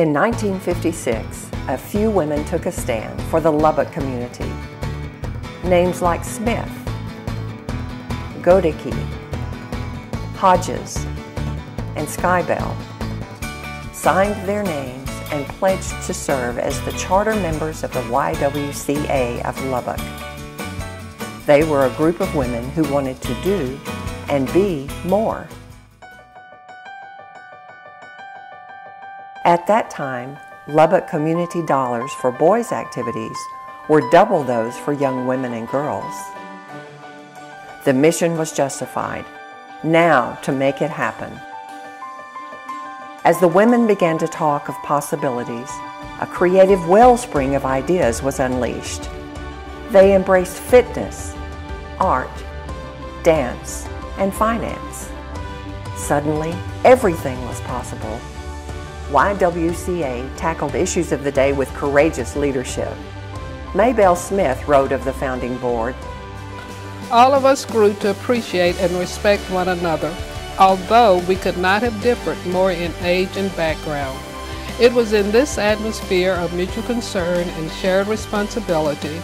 In 1956, a few women took a stand for the Lubbock community. Names like Smith, Godecke, Hodges, and Skybell signed their names and pledged to serve as the charter members of the YWCA of Lubbock. They were a group of women who wanted to do and be more. At that time, Lubbock community dollars for boys' activities were double those for young women and girls. The mission was justified. Now to make it happen. As the women began to talk of possibilities, a creative wellspring of ideas was unleashed. They embraced fitness, art, dance, and finance. Suddenly, everything was possible. YWCA tackled issues of the day with courageous leadership. Maybelle Smith wrote of the founding board, "All of us grew to appreciate and respect one another, although we could not have differed more in age and background. It was in this atmosphere of mutual concern and shared responsibility,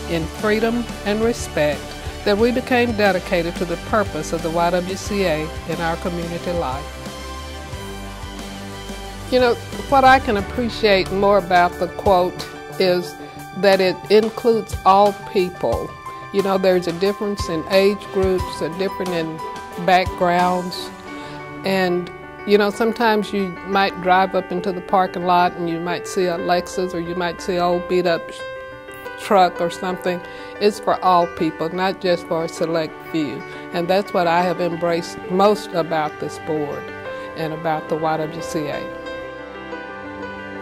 in freedom and respect, that we became dedicated to the purpose of the YWCA in our community life." You know, what I can appreciate more about the quote is that it includes all people. You know, there's a difference in age groups, a difference in backgrounds, and you know, sometimes you might drive up into the parking lot and you might see a Lexus or you might see an old beat up truck or something. It's for all people, not just for a select few. And that's what I have embraced most about this board and about the YWCA.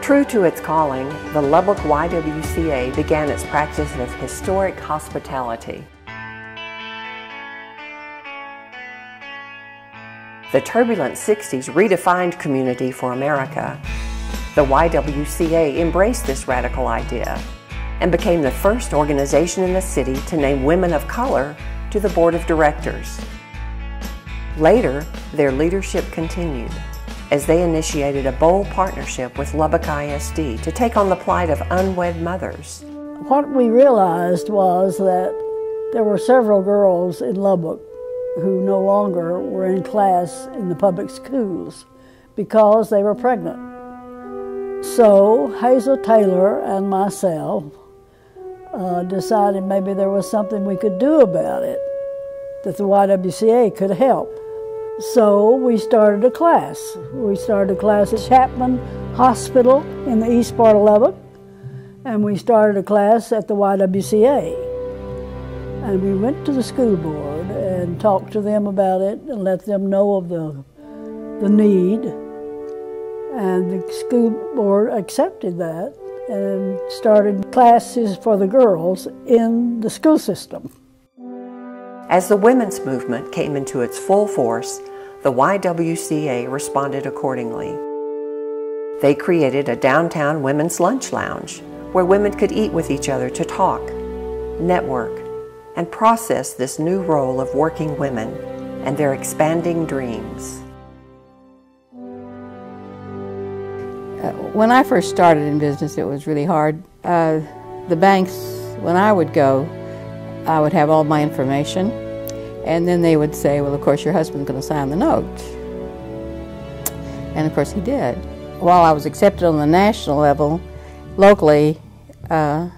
True to its calling, the Lubbock YWCA began its practice of historic hospitality. The turbulent 60s redefined community for America. The YWCA embraced this radical idea and became the first organization in the city to name women of color to the board of directors. Later, their leadership continued as they initiated a bold partnership with Lubbock ISD to take on the plight of unwed mothers. What we realized was that there were several girls in Lubbock who no longer were in class in the public schools because they were pregnant. So Hazel Taylor and myself decided maybe there was something we could do about it, that the YWCA could help. So we started a class. We started a class at Chapman Hospital in the east part of Lubbock, and we started a class at the YWCA. And we went to the school board and talked to them about it and let them know of the need. And the school board accepted that and started classes for the girls in the school system. As the women's movement came into its full force, the YWCA responded accordingly. They created a downtown women's lunch lounge where women could eat with each other to talk, network, and process this new role of working women and their expanding dreams. When I first started in business, it was really hard. The banks, when I would go, I would have all my information, and then they would say, well, of course, your husband's going to sign the note. And of course he did. While I was accepted on the national level, locally, I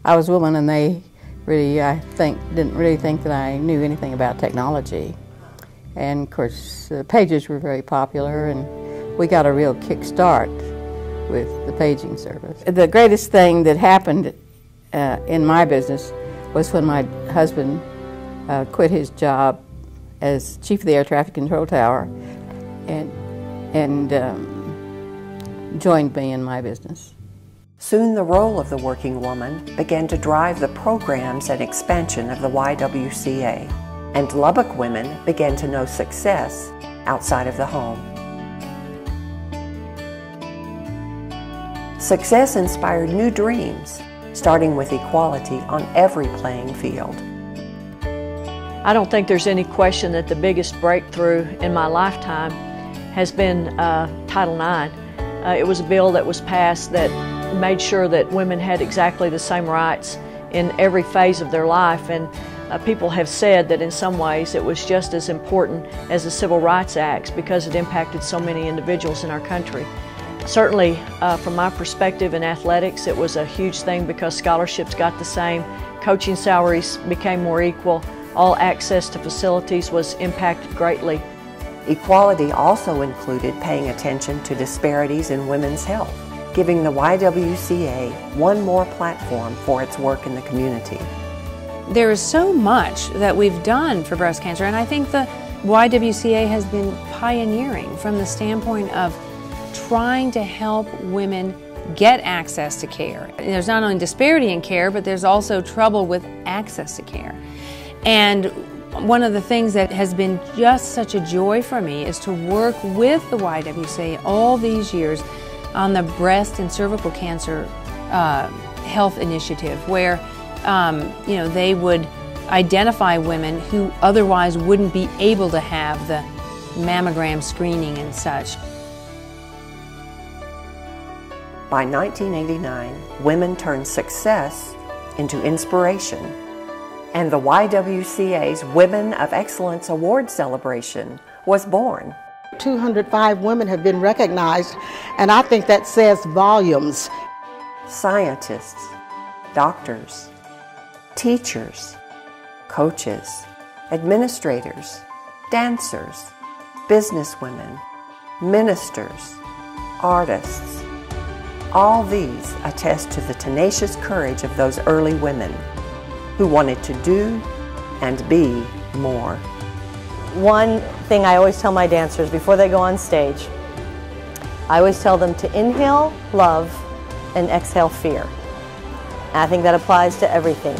was a woman, and they really, I think, didn't really think that I knew anything about technology. And of course, pages were very popular, and we got a real kickstart with the paging service. The greatest thing that happened in my business was when my husband quit his job as chief of the air traffic control tower and joined me in my business. Soon the role of the working woman began to drive the programs and expansion of the YWCA, and Lubbock women began to know success outside of the home. Success inspired new dreams, starting with equality on every playing field. I don't think there's any question that the biggest breakthrough in my lifetime has been Title IX. It was a bill that was passed that made sure that women had exactly the same rights in every phase of their life, and people have said that in some ways it was just as important as the Civil Rights Acts because it impacted so many individuals in our country. Certainly, from my perspective in athletics, it was a huge thing because scholarships got the same, coaching salaries became more equal, all access to facilities was impacted greatly. Equality also included paying attention to disparities in women's health, giving the YWCA one more platform for its work in the community. There is so much that we've done for breast cancer, and I think the YWCA has been pioneering from the standpoint of trying to help women get access to care. There's not only disparity in care, but there's also trouble with access to care. And one of the things that has been just such a joy for me is to work with the YWCA all these years on the breast and cervical cancer health initiative, where they would identify women who otherwise wouldn't be able to have the mammogram screening and such. By 1989, women turned success into inspiration, and the YWCA's Women of Excellence Award celebration was born. 205 women have been recognized, and I think that says volumes. Scientists, doctors, teachers, coaches, administrators, dancers, businesswomen, ministers, artists. All these attest to the tenacious courage of those early women who wanted to do and be more. One thing I always tell my dancers before they go on stage, I always tell them to inhale love and exhale fear. And I think that applies to everything.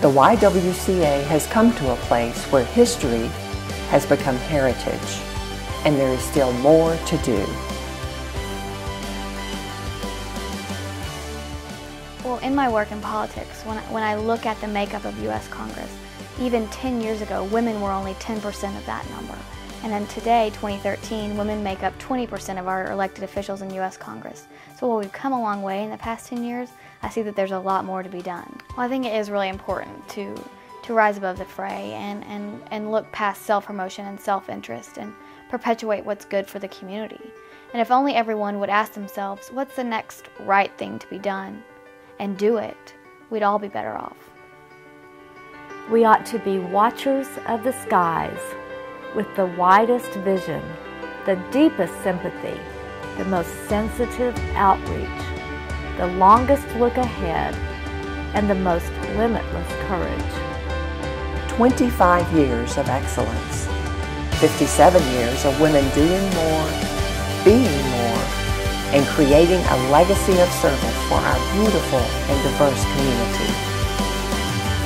The YWCA has come to a place where history has become heritage, and there is still more to do. Well, in my work in politics, when I look at the makeup of U.S. Congress, even 10 years ago, women were only 10% of that number. And then today, 2013, women make up 20% of our elected officials in U.S. Congress. So while we've come a long way in the past 10 years, I see that there's a lot more to be done. Well, I think it is really important to rise above the fray and look past self-promotion and self-interest and perpetuate what's good for the community. And if only everyone would ask themselves, what's the next right thing to be done? And do it, we'd all be better off. We ought to be watchers of the skies with the widest vision, the deepest sympathy, the most sensitive outreach, the longest look ahead, and the most limitless courage. 25 years of excellence, 57 years of women doing more, being more, and creating a legacy of service for our beautiful and diverse community.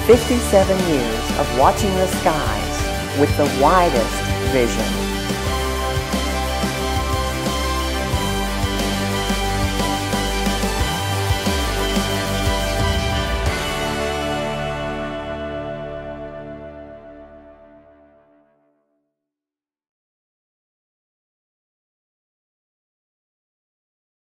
57 years of watching the skies with the widest vision.